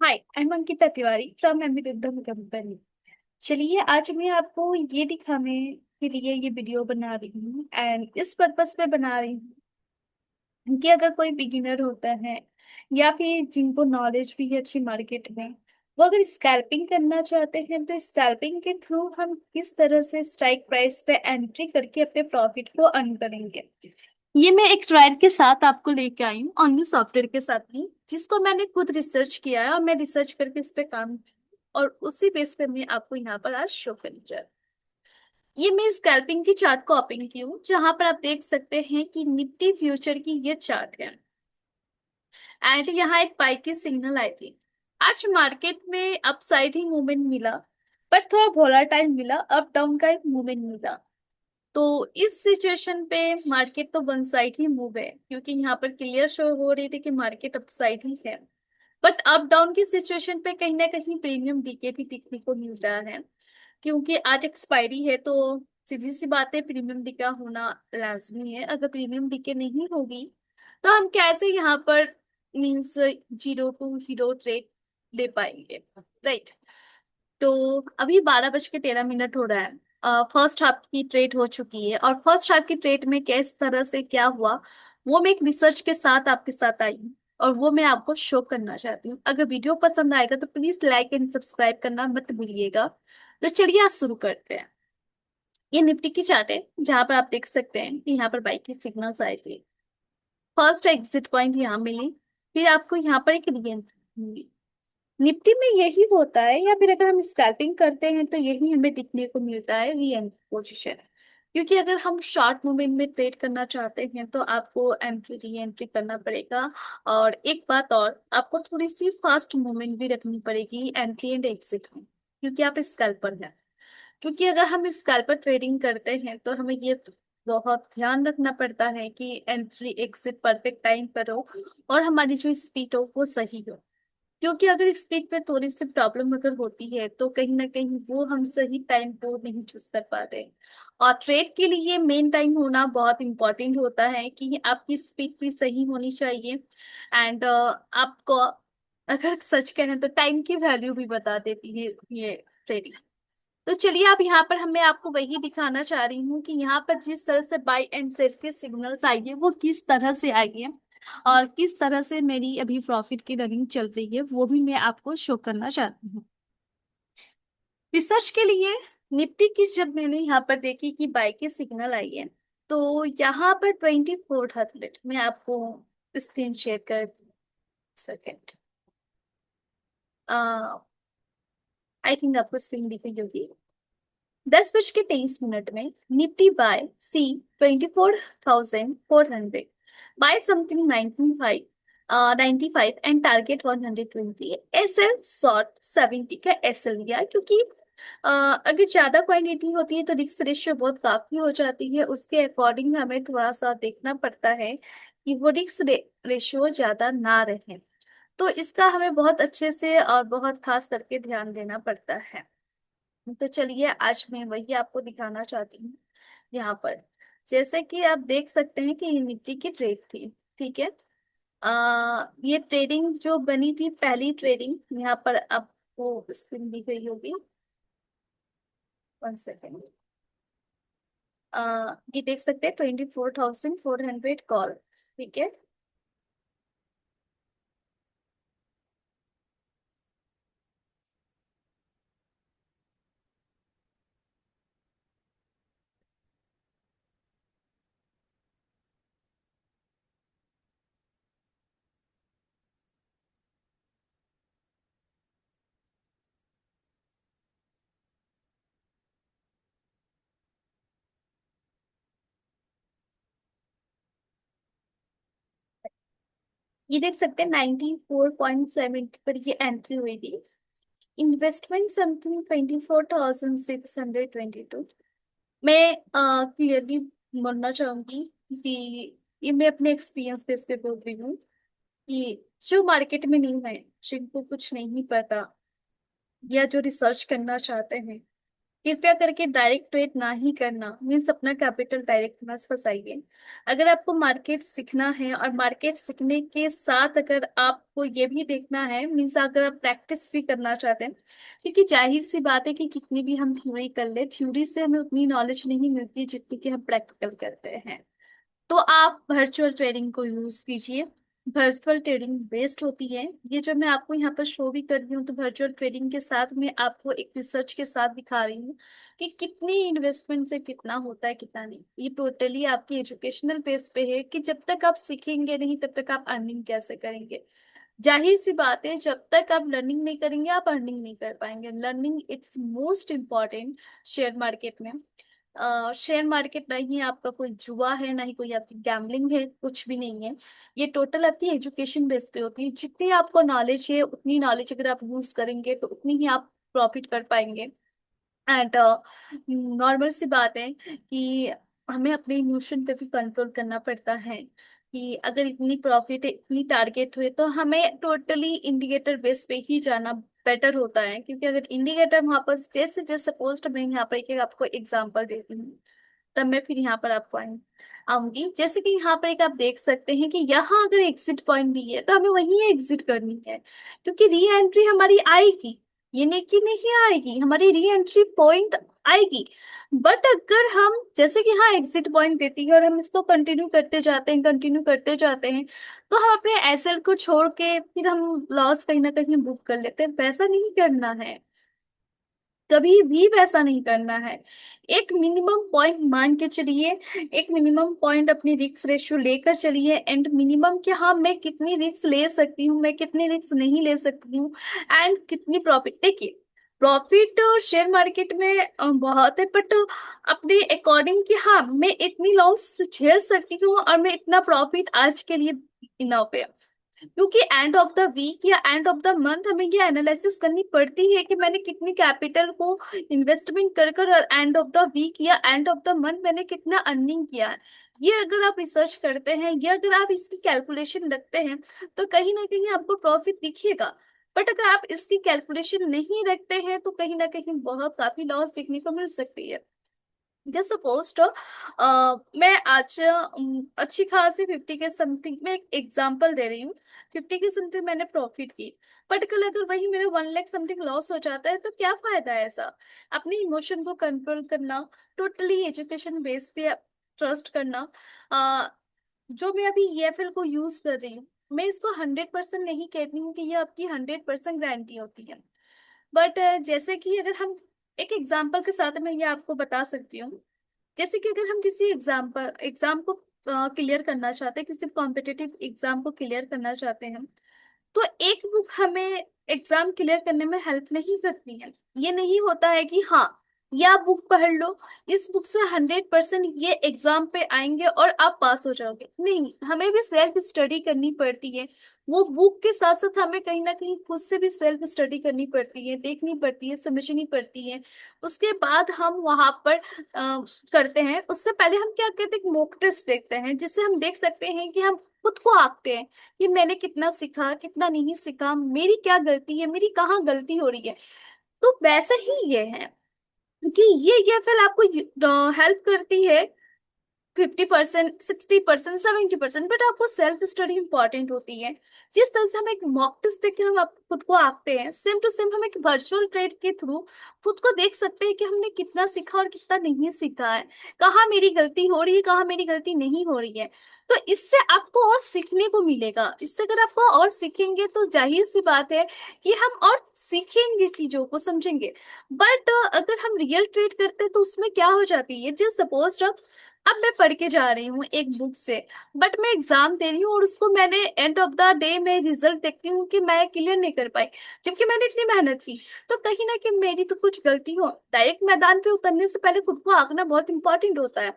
Hi, I am Ankita Tiwari from embedded company. चलिए, आज मैं आपको ये दिखाने के लिए ये वीडियो बना रही हूँ एंड इस पर्पस पे बना रही हूँ कि अगर कोई बिगिनर होता है या फिर जिनको नॉलेज भी है अच्छी मार्केट में, वो अगर स्कैल्पिंग करना चाहते हैं तो स्कैल्पिंग के थ्रू हम किस तरह से स्ट्राइक प्राइस पे एंट्री करके अपने प्रॉफिट को अर्न करेंगे। ये मैं एक ट्रायल के साथ आपको लेके आई हूँ, ओनली सॉफ्टवेयर के साथ नहीं, जिसको मैंने खुद रिसर्च किया है और मैं रिसर्च करके इस पे काम किया और उसी बेस पर मैं आपको यहाँ पर आज शो करने जा रही हूँ। ये मैं स्कैल्पिंग की चार्ट को ओपन की हूँ, जहां पर आप देख सकते हैं कि निफ्टी फ्यूचर की ये चार्ट है एंड यहाँ एक बाई की सिग्नल आई थी। आज मार्केट में अपसाइड ही मूवमेंट मिला, बट थोड़ा वोलाटाइल मिला, अप डाउन का एक मूवमेंट मिला। तो इस सिचुएशन पे मार्केट तो वन साइड ही मूव है, क्योंकि यहाँ पर क्लियर शो हो रही थी कि मार्केट अप साइड ही है। बट अप डाउन की सिचुएशन पे कहीं ना कहीं प्रीमियम डीके भी दिखने को मिल रहा है, क्योंकि आज एक्सपायरी है। तो सीधी सी बात है, प्रीमियम डीका होना लाजमी है। अगर प्रीमियम डीके नहीं होगी तो हम कैसे यहाँ पर means zero to hero trade ले पाएंगे, राइट। तो अभी 12:13 हो रहा है। फर्स्ट हाफ की ट्रेड हो चुकी है और फर्स्ट हाफ की ट्रेड में किस तरह से क्या हुआ, वो मैं एक रिसर्च के साथ आपके साथ आई हूँ और वो मैं आपको शो करना चाहती हूँ। अगर वीडियो पसंद आएगा तो प्लीज लाइक एंड सब्सक्राइब करना मत भूलिएगा। तो चलिए आज शुरू करते हैं। ये निफ्टी की चार्ट है, जहां पर आप देख सकते हैं कि यहाँ पर बाई की सिग्नल्स आए थे। फर्स्ट एग्जिट पॉइंट यहाँ मिली, फिर आपको यहाँ पर एक री मिली। निफ्टी में यही होता है, या फिर अगर हम स्कैल्पिंग करते हैं तो यही हमें दिखने को मिलता है, री एंट्री पोजीशन। क्योंकि अगर हम शॉर्ट मूवमेंट में ट्रेड करना चाहते हैं तो आपको एंट्री री एंट्री करना पड़ेगा। और एक बात और, आपको थोड़ी सी फास्ट मूवमेंट भी रखनी पड़ेगी एंट्री एंड एग्जिट में, क्योंकि आप स्कैल्पर हैं। क्योंकि अगर हम स्कैल्पर ट्रेडिंग करते हैं तो हमें ये बहुत ध्यान रखना पड़ता है कि एंट्री एग्जिट परफेक्ट टाइम पर हो और हमारी जो स्पीड हो वो सही हो। क्योंकि अगर स्पीड पे थोड़ी सी प्रॉब्लम अगर होती है तो कहीं ना कहीं वो हम सही टाइम को नहीं चूज कर पाते। और ट्रेड के लिए मेन टाइम होना बहुत इंपॉर्टेंट होता है कि आपकी स्पीड भी सही होनी चाहिए। एंड आपको अगर सच कहें तो टाइम की वैल्यू भी बता देती है ये ट्रेडिंग। तो चलिए, अब यहाँ पर हमें आपको वही दिखाना चाह रही हूँ कि यहाँ पर जिस तरह से बाई एंड सेल के सिग्नल्स आई है वो किस तरह से आई है और किस तरह से मेरी अभी प्रॉफिट की रनिंग चल रही है, वो भी मैं आपको शो करना चाहती हूँ। रिसर्च के लिए निफ्टी की जब मैंने यहाँ पर देखी कि बाई की सिग्नल आई है, तो यहाँ पर 2400 मैं आपको स्क्रीन शेयर कर सेकेंड। आई थिंक आपको स्क्रीन दिख रही होगी। 10:23 में Nifty buy C 24,400 buy something 95 and target 120। S L short 70 का एस एल लिया, क्योंकि अगर ज्यादा क्वांटिटी होती है तो रिस्क रेशियो बहुत काफी हो जाती है। उसके अकॉर्डिंग हमें थोड़ा सा देखना पड़ता है कि वो रिस्क रेशियो ज्यादा ना रहे। तो इसका हमें बहुत अच्छे से और बहुत खास करके ध्यान देना पड़ता है। तो चलिए, आज मैं वही आपको दिखाना चाहती हूँ। यहाँ पर जैसे कि आप देख सकते हैं कि ये निफ्टी की ट्रेड थी, ठीक है। ये ट्रेडिंग जो बनी थी, पहली ट्रेडिंग, यहाँ पर आपको स्क्रीन दिख रही होगी। One second. ये देख सकते हैं 24,400 कॉल, ठीक है। ये देख सकते हैं 94.7 पर ये एंट्री हुई थी। Investment something 24,622। मैं क्लियरली बोलना चाहूंगी कि ये मैं अपने एक्सपीरियंस बेस पे बोल रही हूँ कि जो मार्केट में नहीं है, जिनको कुछ नहीं पता या जो रिसर्च करना चाहते हैं, कृपया करके डायरेक्ट ट्रेड ना ही करना, मीन्स अपना कैपिटल डायरेक्ट मत फंसाइए। अगर आपको मार्केट सीखना है और मार्केट सीखने के साथ अगर आपको ये भी देखना है, मीन्स अगर आप प्रैक्टिस भी करना चाहते हैं, क्योंकि जाहिर सी बात है कि कितनी भी हम थ्योरी कर ले, थ्योरी से हमें उतनी नॉलेज नहीं मिलती जितनी कि हम प्रैक्टिकल करते हैं। तो आप वर्चुअल ट्रेडिंग को यूज कीजिए। वर्चुअल ट्रेडिंग बेस्ट होती है। ये जो मैं आपको यहाँ पर शो भी कर रही हूँ, तो वर्चुअल ट्रेडिंग के साथ मैं आपको एक रिसर्च के साथ दिखा रही हूँ कि कितनी इन्वेस्टमेंट से कितना होता है कितना नहीं। ये टोटली आपकी एजुकेशनल बेस पे है कि जब तक आप सीखेंगे नहीं तब तक आप अर्निंग कैसे करेंगे। जाहिर सी बात है, जब तक आप लर्निंग नहीं करेंगे आप अर्निंग नहीं कर पाएंगे। Learning it's most important share market में। शेयर मार्केट ना ही आपका कोई जुआ है, ना ही कोई आपकी गैम्बलिंग है, कुछ भी नहीं है। ये टोटल आपकी एजुकेशन बेस पे होती है। जितनी आपको नॉलेज है उतनी नॉलेज अगर आप यूज करेंगे तो उतनी ही आप प्रॉफिट कर पाएंगे। एंड नॉर्मल सी बात है कि हमें अपने इमोशन पे भी कंट्रोल करना पड़ता है कि अगर इतनी प्रॉफिट है इतनी टारगेट हुए तो हमें टोटली इंडिकेटर बेस पे ही जाना बेटर होता है। क्योंकि अगर इंडिकेटर वहां पर जैसे जैसे सपोज मैं यहाँ पर एक आपको एग्जांपल देती हूँ, तब मैं फिर यहाँ पर आपको आऊंगी। जैसे कि यहाँ पर एक आप देख सकते हैं कि यहाँ अगर एग्जिट पॉइंट दी है तो हमें वहीं एग्जिट करनी है, क्योंकि री एंट्री हमारी आएगी। ये नहीं कि नहीं आएगी, हमारी री एंट्री पॉइंट आएगी। बट अगर हम जैसे कि हाँ एग्जिट पॉइंट देती है और हम इसको कंटिन्यू करते जाते हैं कंटिन्यू करते जाते हैं, तो हम अपने एसएल को छोड़ के फिर हम लॉस कहीं ना कहीं बुक कर लेते हैं। वैसा नहीं करना है, कभी भी वैसा नहीं करना है। एक मिनिमम पॉइंट मान के चलिए, एक मिनिमम पॉइंट अपनी रिस्क रेशियो लेकर चलिए, एंड मिनिमम कि हाँ मैं कितनी रिस्क ले सकती हूँ, मैं कितनी रिस्क नहीं ले सकती हूँ, एंड कितनी प्रॉफिट। देखिए प्रॉफिट शेयर मार्केट में बहुत है, बट अपने अकॉर्डिंग कि हाँ मैं इतनी लॉस झेल सकती हूँ और मैं इतना प्रॉफिट आज के लिए इनफ है। क्योंकि एंड ऑफ द वीक या एंड ऑफ द मंथ हमें ये एनालिसिस करनी पड़ती है कि मैंने कितनी कैपिटल को इन्वेस्टमेंट कर कर और एंड ऑफ द वीक या एंड ऑफ द मंथ मैंने कितना अर्निंग किया है। ये अगर आप रिसर्च करते हैं, ये अगर आप इसकी कैलकुलेशन रखते हैं, तो कहीं ना कहीं आपको प्रॉफिट दिखेगा। बट अगर आप इसकी कैलकुलेशन नहीं रखते हैं तो कहीं ना कहीं बहुत काफी लॉस देखने को मिल सकती है। जस्ट सपोज मैं आज अच्छी खासी 50 के समथिंग में एक एग्जांपल दे रही हूँ, 50 के समथिंग मैंने प्रॉफिट की। बट कल अगर वही मेरे 1 लाख समथिंग लॉस हो जाता है तो क्या फायदा है ऐसा। अपने इमोशन को कंट्रोल करना, टोटली एजुकेशन बेस पे ट्रस्ट करना। अ, जो मैं अभी ईएफएल को यूज कर रही हूँ, मैं इसको 100% नहीं कहती हूँ कि ये आपकी 100% गारंटी होती है। बट जैसे कि अगर हम एक एग्जाम्पल के साथ मैं ये आपको बता सकती हूँ। जैसे कि अगर हम किसी एग्जाम को क्लियर करना चाहते हैं, किसी कॉम्पिटिटिव एग्जाम को क्लियर करना चाहते हैं, तो एक बुक हमें एग्जाम क्लियर करने में हेल्प नहीं करती है। ये नहीं होता है कि हाँ ये आप बुक पढ़ लो, इस बुक से 100% ये एग्जाम पे आएंगे और आप पास हो जाओगे। नहीं, हमें भी सेल्फ स्टडी करनी पड़ती है। वो बुक के साथ साथ हमें कहीं ना कहीं खुद से भी सेल्फ स्टडी करनी पड़ती है, देखनी पड़ती है, समझनी पड़ती है। उसके बाद हम वहां पर करते हैं। उससे पहले हम क्या कहते हैं, मॉक टेस्ट देखते हैं, जिससे हम देख सकते हैं कि हम खुद को आंकते हैं कि मैंने कितना सीखा कितना नहीं सीखा, मेरी क्या गलती है, मेरी कहाँ गलती हो रही है। तो वैसा ही ये है, क्योंकि ये फिर आपको हेल्प करती है 50%, 60%, 70%। बट आपको सेल्फ स्टडी इंपॉर्टेंट होती है। जिस तरह से हम एक मॉक टेस्ट देख हम आप खुद को आंकते हैं, सेम टू सेम हम एक वर्चुअल ट्रेड के थ्रू खुद को देख सकते हैं कि हमने कितना सीखा और कितना नहीं सीखा है, कहाँ मेरी गलती हो रही है, कहाँ मेरी गलती नहीं हो रही है। तो इससे आपको और सीखने को मिलेगा। इससे अगर आपको और सीखेंगे तो जाहिर सी बात है कि हम और सीखेंगे, चीजों को समझेंगे। बट अगर हम रियल ट्रेड करते हैं तो उसमें क्या हो जाती है, जस्ट सपोज अब मैं पढ़ के जा रही हूँ एक बुक से, बट मैं एग्जाम दे रही हूँ और उसको मैंने एंड ऑफ द डे में रिजल्ट देखती हूँ कि मैं क्लियर नहीं कर पाई, जबकि मैंने इतनी मेहनत की। तो कहीं ना कहीं मेरी तो कुछ गलती हो। डायरेक्ट मैदान पे उतरने से पहले खुद को आंकना बहुत इंपॉर्टेंट होता है।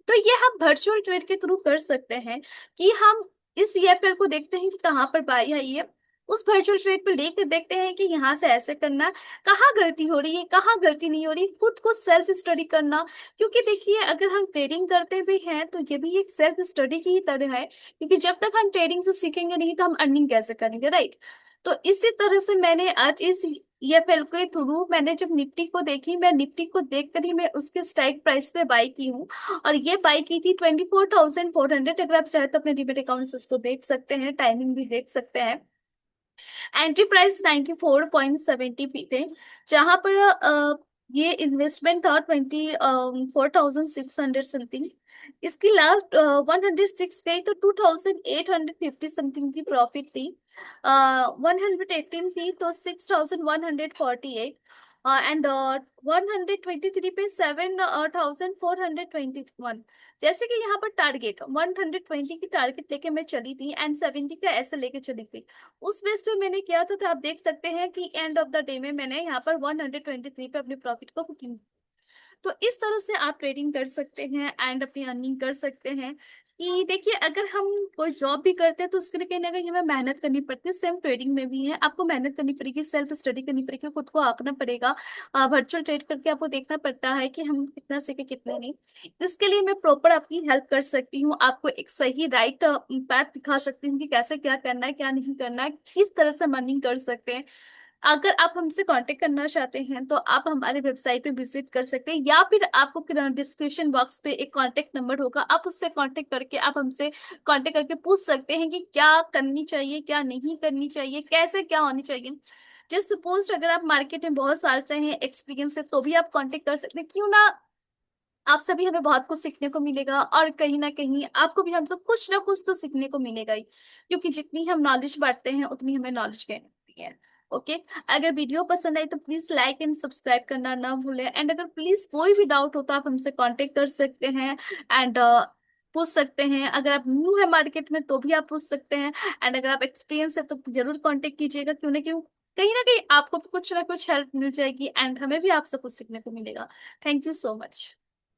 तो ये हम वर्चुअल ट्रेड के थ्रू कर सकते हैं कि हम इस ईएफएल को देखते हैं कि कहाँ पर बाई आई है, उस वर्चुअल ट्रेड पे लेकर देखते हैं कि यहाँ से ऐसे करना, कहाँ गलती हो रही है कहाँ गलती नहीं हो रही, खुद को सेल्फ स्टडी करना। क्योंकि देखिए अगर हम ट्रेडिंग करते भी हैं तो ये भी एक सेल्फ स्टडी की ही तरह है, क्योंकि जब तक हम ट्रेडिंग से सीखेंगे नहीं तो हम अर्निंग कैसे करेंगे, राइट। तो इसी तरह से मैंने आज इस ईएफएल के थ्रू मैंने जब निफ्टी को देखी, मैं निफ्टी को देखकर ही मैं उसके स्ट्राइक प्राइस पे बाई की हूँ। और ये बाई की थी 24,400। अगर आप चाहे तो अपने डीमेट अकाउंट से उसको देख सकते हैं, टाइमिंग भी देख सकते हैं। एंट्री प्राइस 94.70 पी थे, जहां पर ये इन्वेस्टमेंट था 24,600 समथिंग। इसकी लास्ट 106 गई तो 2,850 समथिंग की प्रॉफिट थी। 118 थी तो 6,148। एंड 123 पे 7,421। जैसे कि यहाँ पर टारगेट 120 की टारगेट लेके मैं चली थी एंड 70 का ऐसे लेके चली थी। उस बेस पे मैंने किया था, तो आप देख सकते हैं कि एंड ऑफ द डे में मैंने यहाँ पर 123 पे अपने प्रॉफिट को बुकिंग। तो इस तरह से आप ट्रेडिंग कर सकते हैं एंड अपनी अर्निंग कर सकते हैं। कि देखिए, अगर हम कोई जॉब भी करते हैं तो उसके लिए कहीं ना कहीं हमें मेहनत करनी पड़ती है, सेम ट्रेडिंग में भी है, आपको मेहनत करनी पड़ेगी, सेल्फ स्टडी करनी पड़ेगी, खुद को आंकना पड़ेगा। वर्चुअल ट्रेड करके आपको देखना पड़ता है कि हम कितना सीखे कितना नहीं। इसके लिए मैं प्रॉपर आपकी हेल्प कर सकती हूँ, आपको एक सही राइट पैथ दिखा सकती हूँ कि कैसे क्या करना है क्या नहीं करना है, किस तरह से अर्निंग कर सकते हैं। अगर आप हमसे कांटेक्ट करना चाहते हैं तो आप हमारे वेबसाइट पे विजिट कर सकते हैं, या फिर आपको डिस्क्रिप्शन बॉक्स पे एक कांटेक्ट नंबर होगा, आप उससे कांटेक्ट करके आप हमसे कांटेक्ट करके पूछ सकते हैं कि क्या करनी चाहिए क्या नहीं करनी चाहिए, कैसे क्या होनी चाहिए। जस्ट सपोज अगर आप मार्केट में बहुत साल से हैं, एक्सपीरियंस है, तो भी आप कांटेक्ट कर सकते हैं, क्यों ना। आप सभी हमें बहुत कुछ सीखने को मिलेगा और कहीं ना कहीं आपको भी हमसे कुछ ना कुछ तो सीखने को मिलेगा ही, क्योंकि जितनी हम नॉलेज बांटते हैं उतनी हमें नॉलेज गेन होती है। ओके। अगर वीडियो पसंद आई तो प्लीज लाइक एंड सब्सक्राइब करना ना भूलें, एंड अगर प्लीज कोई भी डाउट हो तो आप हमसे कांटेक्ट कर सकते हैं एंड पूछ सकते हैं। अगर आप न्यू है मार्केट में तो भी आप पूछ सकते हैं, एंड अगर आप एक्सपीरियंस है तो जरूर कांटेक्ट कीजिएगा, क्यों ना कहीं आपको भी कुछ ना कुछ हेल्प मिल जाएगी एंड हमें भी आपसे कुछ सीखने को मिलेगा। Thank you so much.